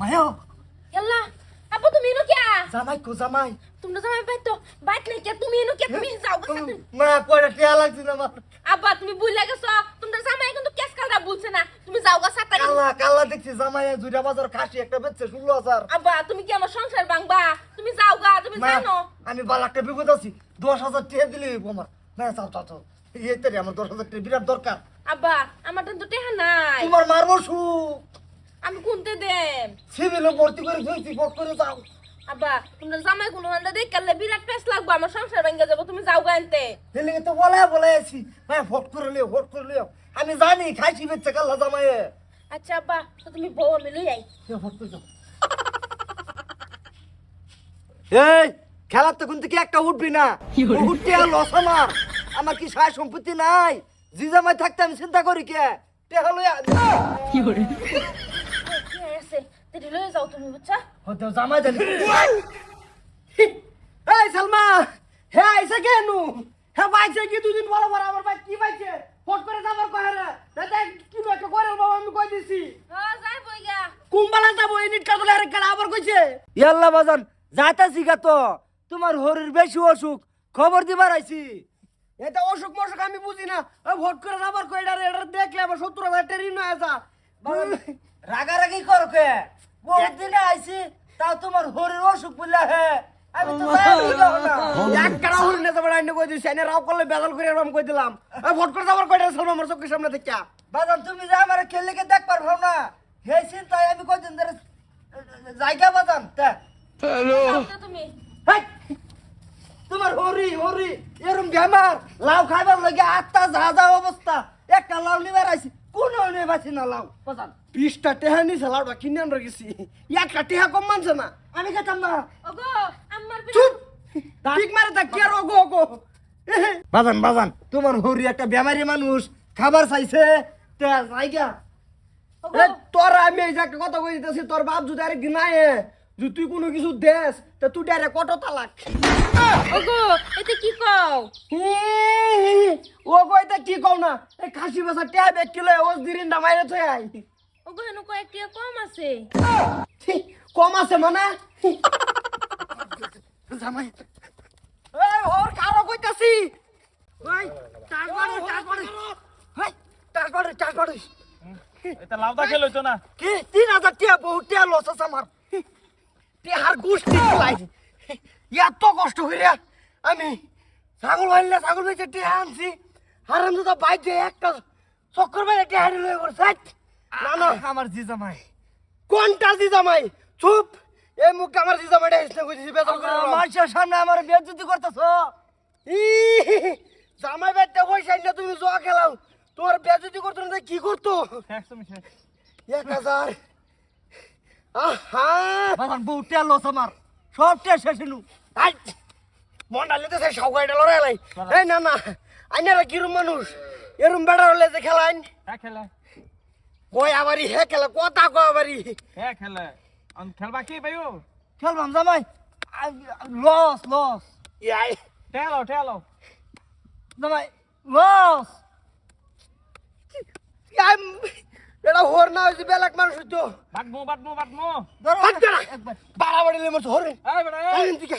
মায়া ইয়াল্লা আব্বা তুমি এনো কে জামাই কো জামাই তোমরা জামাই বাইতো বাইত নাই কে তুমি এনো কে তুমি যাও গা সাথে মা কয়টা টিয়া লাগছে না মা আব্বা তুমি বুইলা গেছো তোমরা জামাই কিন্তু কেস কালরা বলছে না তুমি যাও গা সাথে কালা কালা দেখছি জামাই জুড়া বাজার খাসি একটা বেচছে 16000 আব্বা তুমি কি আমার সংসার ভাঙবা তুমি যাও গা তুমি মা জানো আমি বালাকটা বিপদ আছি 10000 টাকা দিলে আমার না চাও চাও চাও এইটারে আমার 10000 টাকা বিরাট দরকার আব্বা আমার তো টেহা নাই তোমার মারবো সু আমি কোনতে দেম সিভিলে ভর্তি করে ধুইছি ফট করে যাও আব্বা তোমরা জামাই কোন হান্ডা দেখলে বিরাট পেস লাগবে আমার সংসার ভাঙা যাবো তুমি যাও গা আনতে হেলে তো বলে আছি হ্যাঁ ফট করে লিও আমি জানি খাইছি বেচছে কাল্লা জামাইয়ে আচ্ছা আব্বা তো তুমি বউ আমি লই আই ফট করে যাও এই খেলার তো কিন্তু কি একটা উঠবি না উঠতে আর লস আমার কি সায় সম্পত্তি নাই জি জামাই থাকতে আমি চিন্তা করি কে টেহা লইয়া কি আছে তেরি লই যাও তুমি বুঝছা হতে জামাই জানি এই সালমা হে আইসা কেনু হে বাইছে কি দুদিন বড় বড় আমার ভাই কি বাইছে ফট করে যাবার কয় রে দাদা কি একটা করে বাবা আমি কই দিছি হ্যাঁ যাই বইগা কুম্বালা যাব এই নিট কাটলে আরেক কাটা আবার কইছে ইয়াল্লা বাজান যাইতাছি গা তো তোমার হরির বেশি অসুখ খবর দিবার আইছি এটা অসুখ মসুখ আমি বুঝি না ওই ভোট করে যাবার কইডা রে এটা দেখলে আমার 70000 টাকা ঋণ হয়ে যা রাগারাগি কর কে বহুত দিনে আইছি তাও তোমার হরির অসুখ বললা হে আমি তো এক কারা হরি না যাবার আইনে কই দিছি আইনে রাও করলে বেজাল করে আমি কই দিলাম ওই ভোট করে যাবার কইডা সামনে আমার চোখের সামনে দেখা বাজান তুমি যা আমারে খেললে কে দেখ পারছো না হে চিন্তায় আমি কইদিন ধরে জায়গা বাজান তা তুমি হেই! তোমার হরি এরম বেমার লাউ খাইবার লাগে আত্মা যা অবস্থা একটা লাউ নিবার আইছি কোন নেবাছি না লাউ বাজান 20টা টেহা নিছে লাউটা কিনে আনবার গেছি একটা টেহা কম মানছে না আমি খেতাম না ওগো আমার চুপ ঠিক মারে তা কি আর ওগো বাজান তোমার হরি একটা বেমারি মানুষ খাবার চাইছে তে জায়গা ওগো তোর আমি এই যে একটা কথা কই দিতেছি তোর বাপ যদি আরেকদিন আয়ে যদি তুই কোনো কিছু দেস তা তুই ডাইরেক্ট কত তালাক ওগো এটা কি কও ও কইতা কি কও না এই খাসি বাসা ট্যাব 1 কিলো ওস দিরিন না মাইরে থই আই ওগো হেন কয়েকটা কম আছে কম আছে মানে জামাই এই ওর কারো কইতাছি ওই তারপরে হেই তারপরে এটা লাউদা খেল হইতো না কি 3000 টাকা বহুত টাকা লস আছে আমার টেহার গোষ্ঠী লাই এত কষ্ট করে আমি ছাগল ভাইছে টেহা আনছি হারাম দাদা বাইতে একটা চক্কর বাইরে টেহারি লয়ে করছে না আমার জি জামাই কোনটা জি জামাই চুপ এই মুখ আমার জি জামাইটা ইসনা কইছি বেদল করে মানুষের সামনে আমার বেইজ্জতি করতেছো জামাই বেটা পয়সা না তুমি জোয়া খেলাও তোমার বেইজ্জতি করতে না কি করতো 1000 আহা বাবান বউটা লস আমার সবটা শেষনু আই মন্ডালে তো সেই সগাইটা লড়াই এই না আইনারা কিরম মানুষ এরম বেড়া হলে যে খেলাইন হ্যাঁ খেলে কই আবারই হে খেলা কথা কই আবারই হ্যাঁ খেলে খেলবা কি ভাইও খেলবাম জামাই লস ইয়াই ঠেলো জামাই লস ইয়াই এটা হোর না হইছে বেলাক মানুষ তো বাটমো একবার বাড়াবাড়ি লে মরছ হরে এই বেটা আইন দিকে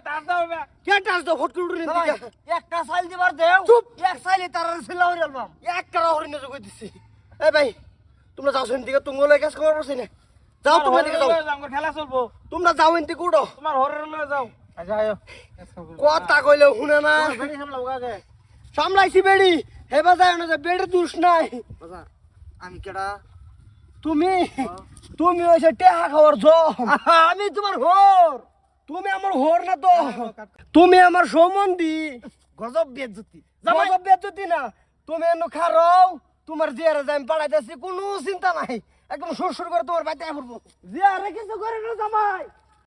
টাস দাও বে কে টাস দাও ফট করে উড়ে দিকে একটা সাইল দিবার দেও চুপ এক সাইলে তারার ছিলা হরি আলবাম এক কারা হরি না কই দিছি এই ভাই তোমরা যাও সেন দিকে তুঙ্গলে কাজ খবর পড়ছে না যাও তোমরা দিকে যাও আমরা খেলা চলবো তোমরা যাও এনতে কুড়ো তোমার হরের লয়ে যাও আচ্ছা আয়ো কথা কইলে শুনে না সামলাইছি বেড়ি হেবা যায় না যে বেড়ে দুষ নাই আমি কেডা তুমি ওইসে টেহা খাওয়ার জম আমি তোমার হোর তুমি আমার হোর না তো তুমি আমার সম্বন্ধী গজব বেজ্জতি না তুমি এনে খারাও তোমার জিয়ারে যাই পাড়াইতেছি কোনো চিন্তা নাই একদম সুর করে তোমার বাড়িতে পড়বো জিয়ারে কিছু করে না জামাই